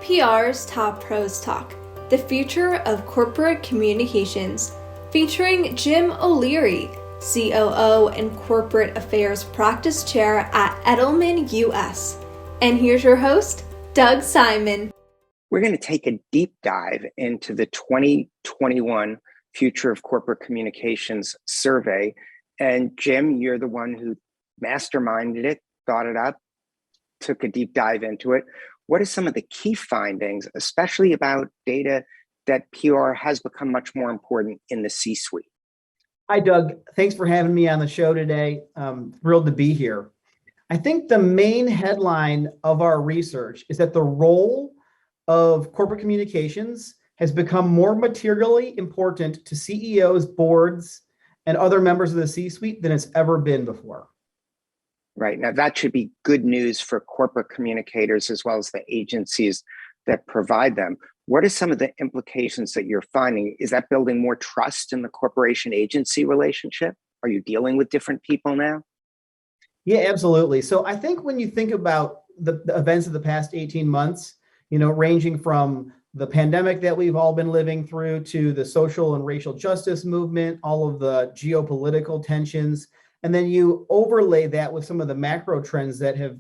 PR's Top Pros Talk, the future of corporate communications, featuring Jim O'Leary, COO and Corporate Affairs Practice Chair at Edelman US. And here's your host, Doug Simon. We're going to take a deep dive into the 2021 Future of Corporate Communications survey. And Jim, you're the one who masterminded it, thought it up, took a deep dive into it. What are some of the key findings, especially about data that PR has become much more important in the C-suite? Hi, Doug. Thanks for having me on the show today. Thrilled to be here. I think the main headline of our research is that the role of corporate communications has become more materially important to CEOs, boards, and other members of the C-suite than it's ever been before. Right. Now, that should be good news for corporate communicators as well as the agencies that provide them. What are some of the implications that you're finding? Is that building more trust in the corporation agency relationship? Are you dealing with different people now? Yeah, absolutely. So I think when you think about the events of the past 18 months, ranging from the pandemic that we've all been living through to the social and racial justice movement, all of the geopolitical tensions, and then you overlay that with some of the macro trends that have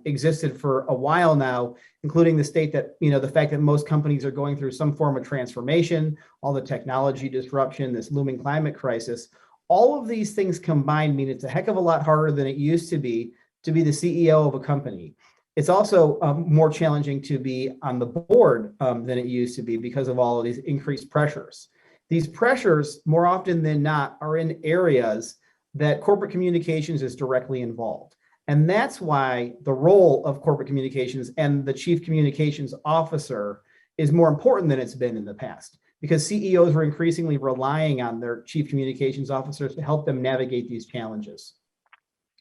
existed for a while now, including the fact that most companies are going through some form of transformation, all the technology disruption, this looming climate crisis. All of these things combined mean it's a heck of a lot harder than it used to be the CEO of a company. It's also more challenging to be on the board than it used to be because of all of these increased pressures. These pressures, more often than not, are in areas that corporate communications is directly involved. And that's why the role of corporate communications and the chief communications officer is more important than it's been in the past, because CEOs are increasingly relying on their chief communications officers to help them navigate these challenges.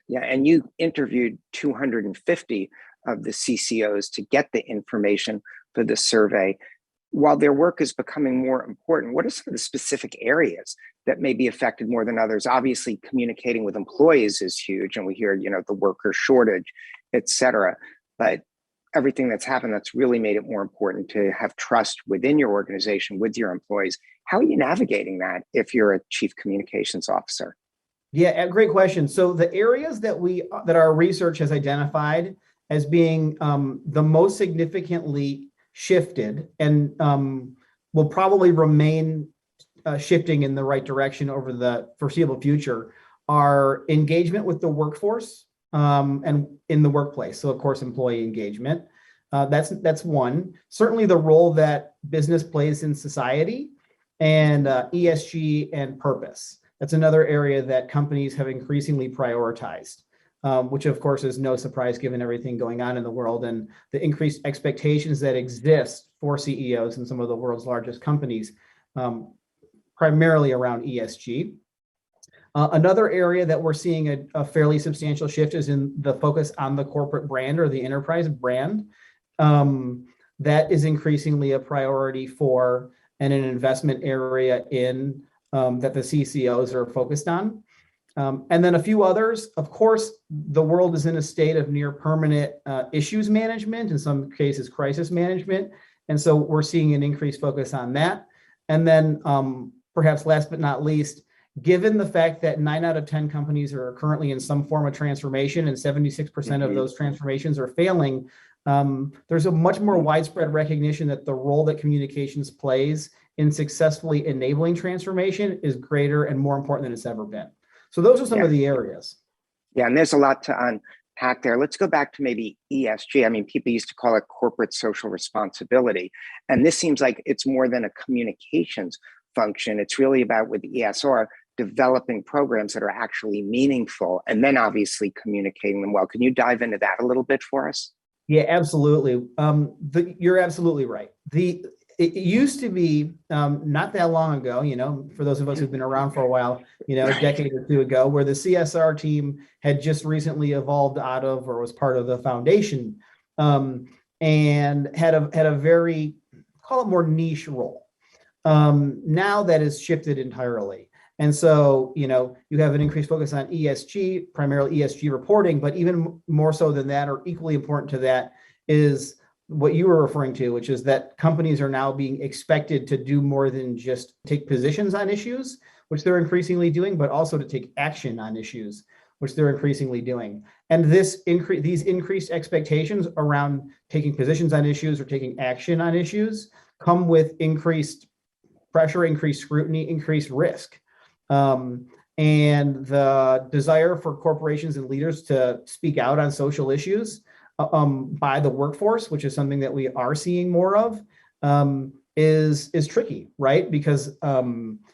Yeah, and you interviewed 250 of the CCOs to get the information for the survey. While their work is becoming more important, what are some of the specific areas that may be affected more than others? Obviously, communicating with employees is huge, and we hear, the worker shortage, et cetera. But everything that's happened that's really made it more important to have trust within your organization, with your employees. How are you navigating that if you're a chief communications officer? Yeah, great question. So the areas that our research has identified as being the most significantly shifted and will probably remain shifting in the right direction over the foreseeable future are engagement with the workforce and in the workplace. So of course, employee engagement. That's one. Certainly the role that business plays in society, and ESG and purpose. That's another area that companies have increasingly prioritized. Which of course is no surprise given everything going on in the world and the increased expectations that exist for CEOs in some of the world's largest companies, primarily around ESG. Another area that we're seeing a fairly substantial shift is in the focus on the corporate brand or the enterprise brand. That is increasingly a priority for and an investment area in that the CCOs are focused on. And then a few others. Of course, the world is in a state of near permanent issues management, in some cases crisis management. And so we're seeing an increased focus on that. And then perhaps last but not least, given the fact that 9 out of 10 companies are currently in some form of transformation and 76% of those transformations are failing, there's a much more widespread recognition that the role that communications plays in successfully enabling transformation is greater and more important than it's ever been. So those are some of the areas. Yeah, and there's a lot to unpack there. Let's go back to maybe ESG. I mean, people used to call it corporate social responsibility. And this seems like it's more than a communications function. It's really about, with ESR, developing programs that are actually meaningful and then obviously communicating them well. Can you dive into that a little bit for us? Yeah, absolutely. You're absolutely right. It used to be not that long ago, for those of us who've been around for a while, a decade or two ago, where the CSR team had just recently evolved out of or was part of the foundation and had a very, call it more niche role. Now that has shifted entirely. And so, you have an increased focus on ESG, primarily ESG reporting, but even more so than that, or equally important to that, is what you were referring to, which is that companies are now being expected to do more than just take positions on issues, which they're increasingly doing, but also to take action on issues, which they're increasingly doing. And these increased expectations around taking positions on issues or taking action on issues come with increased pressure, increased scrutiny, increased risk. And the desire for corporations and leaders to speak out on social issues by the workforce, which is something that we are seeing more of, is tricky, right? Because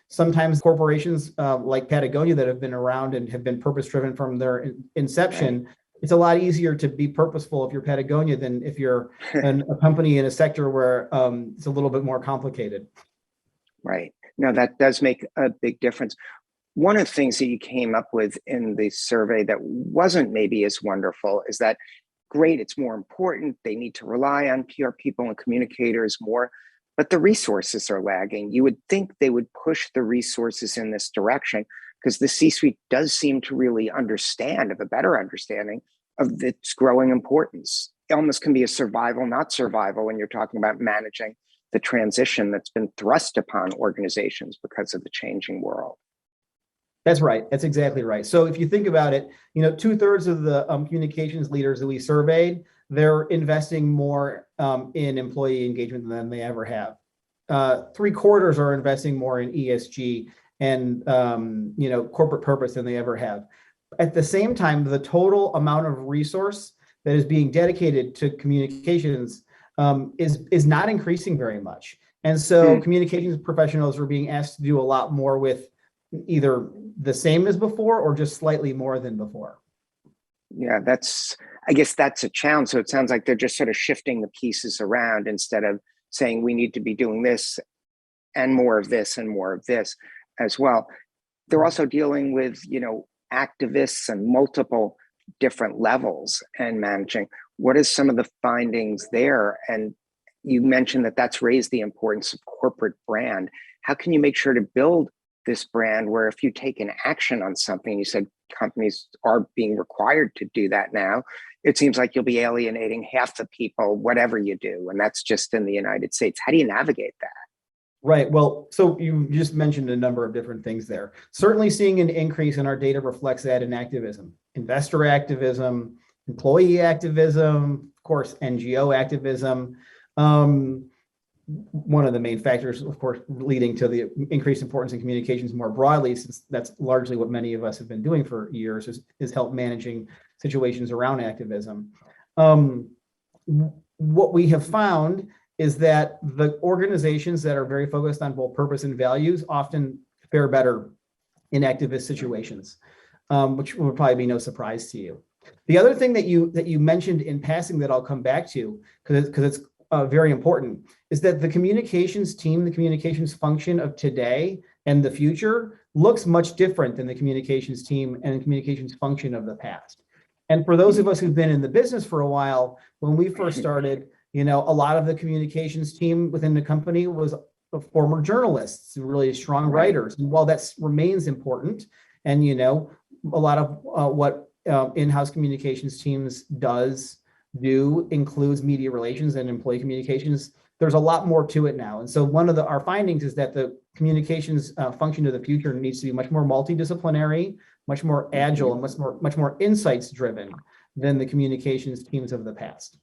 sometimes corporations like Patagonia that have been around and have been purpose-driven from their inception, right. It's a lot easier to be purposeful if you're Patagonia than if you're a company in a sector where it's a little bit more complicated. Right. No, that does make a big difference. One of the things that you came up with in the survey that wasn't maybe as wonderful is that, great, it's more important. They need to rely on PR people and communicators more, but the resources are lagging. You would think they would push the resources in this direction because the C-suite does seem to really have a better understanding of its growing importance. It almost can be a survival, not survival, when you're talking about managing the transition that's been thrust upon organizations because of the changing world. That's right. That's exactly right. So if you think about it, 2/3 of the communications leaders that we surveyed, they're investing more in employee engagement than they ever have. 3/4 are investing more in ESG and corporate purpose than they ever have. At the same time, the total amount of resource that is being dedicated to communications is not increasing very much. And so communications professionals are being asked to do a lot more with either the same as before or just slightly more than before. Yeah, I guess that's a challenge. So it sounds like they're just sort of shifting the pieces around instead of saying we need to be doing this and more of this and more of this as well. They're also dealing with, activists and multiple different levels and managing. What is some of the findings there? And you mentioned that that's raised the importance of corporate brand. How can you make sure to build this brand where if you take an action on something, you said companies are being required to do that now, it seems like you'll be alienating half the people, whatever you do. And that's just in the United States. How do you navigate that? Right. Well, so you just mentioned a number of different things there. Certainly seeing an increase in our data reflects that in activism, investor activism, employee activism, of course, NGO activism. One of the main factors, of course, leading to the increased importance in communications more broadly, since that's largely what many of us have been doing for years, is help managing situations around activism. What we have found is that the organizations that are very focused on both purpose and values often fare better in activist situations, which will probably be no surprise to you. The other thing that you mentioned in passing that I'll come back to, because it's very important, is that the communications team, the communications function of today and the future looks much different than the communications team and communications function of the past. And for those of us who've been in the business for a while, when we first started, a lot of the communications team within the company was former journalists, really strong writers. And while that remains important, and a lot of what in-house communications teams do includes media relations and employee communications, there's a lot more to it now. And so one of our findings is that the communications function of the future needs to be much more multidisciplinary, much more agile, and much more insights driven than the communications teams of the past.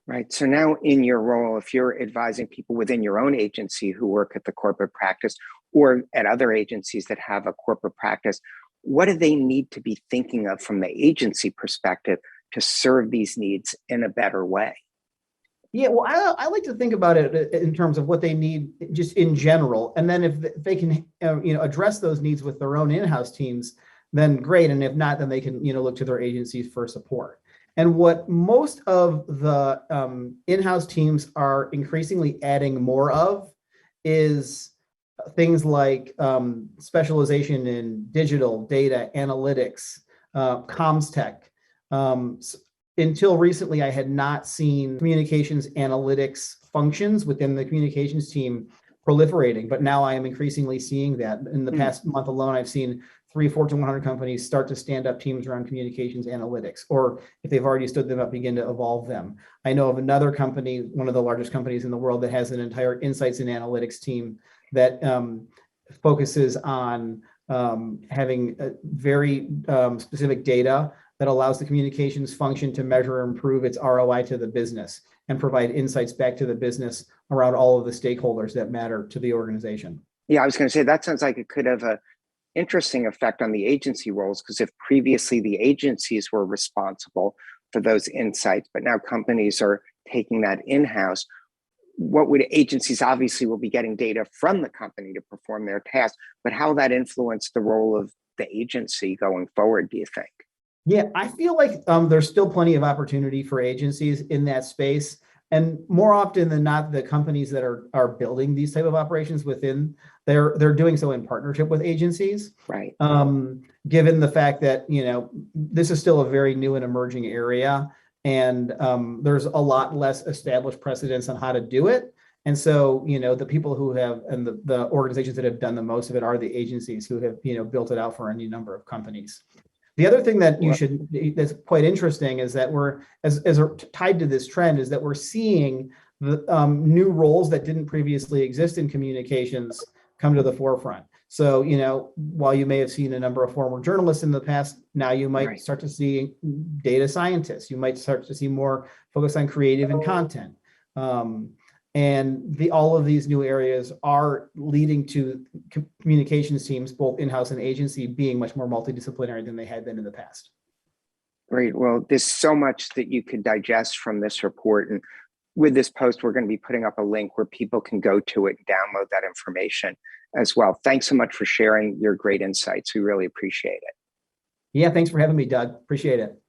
Right. So now in your role, if you're advising people within your own agency who work at the corporate practice or at other agencies that have a corporate practice, what do they need to be thinking of from the agency perspective to serve these needs in a better way? Yeah, well, I like to think about it in terms of what they need just in general. And then if they can, address those needs with their own in-house teams, then great. And if not, then they can, look to their agencies for support. And what most of the in-house teams are increasingly adding more of is things like specialization in digital data, analytics, comms tech. Until recently, I had not seen communications analytics functions within the communications team proliferating, but now I am increasingly seeing that. In the past month alone, I've seen 3 Fortune 100 companies start to stand up teams around communications analytics, or if they've already stood them up, begin to evolve them. I know of another company, one of the largest companies in the world, that has an entire insights and analytics team that focuses on having very specific data that allows the communications function to measure and improve its ROI to the business and provide insights back to the business around all of the stakeholders that matter to the organization. Yeah, I was going to say that sounds like it could have a interesting effect on the agency roles, because if previously the agencies were responsible for those insights, but now companies are taking that in-house, what would agencies obviously will be getting data from the company to perform their tasks, but how that influence the role of the agency going forward, do you think? Yeah, I feel like there's still plenty of opportunity for agencies in that space. And more often than not, the companies that are building these type of operations within, they're doing so in partnership with agencies. Right. Given the fact that, this is still a very new and emerging area, and there's a lot less established precedents on how to do it. And so, the people who have, and the organizations that have done the most of it are the agencies who have, built it out for any number of companies. The other thing that that's quite interesting is that we're, as tied to this trend, is that we're seeing the new roles that didn't previously exist in communications come to the forefront. So, while you may have seen a number of former journalists in the past, now you might start to see data scientists. You might start to see more focus on creative and content. And all of these new areas are leading to communications teams, both in-house and agency, being much more multidisciplinary than they had been in the past. Great. Well, there's so much that you could digest from this report. And with this post, we're going to be putting up a link where people can go to it and download that information as well. Thanks so much for sharing your great insights. We really appreciate it. Yeah, thanks for having me, Doug. Appreciate it.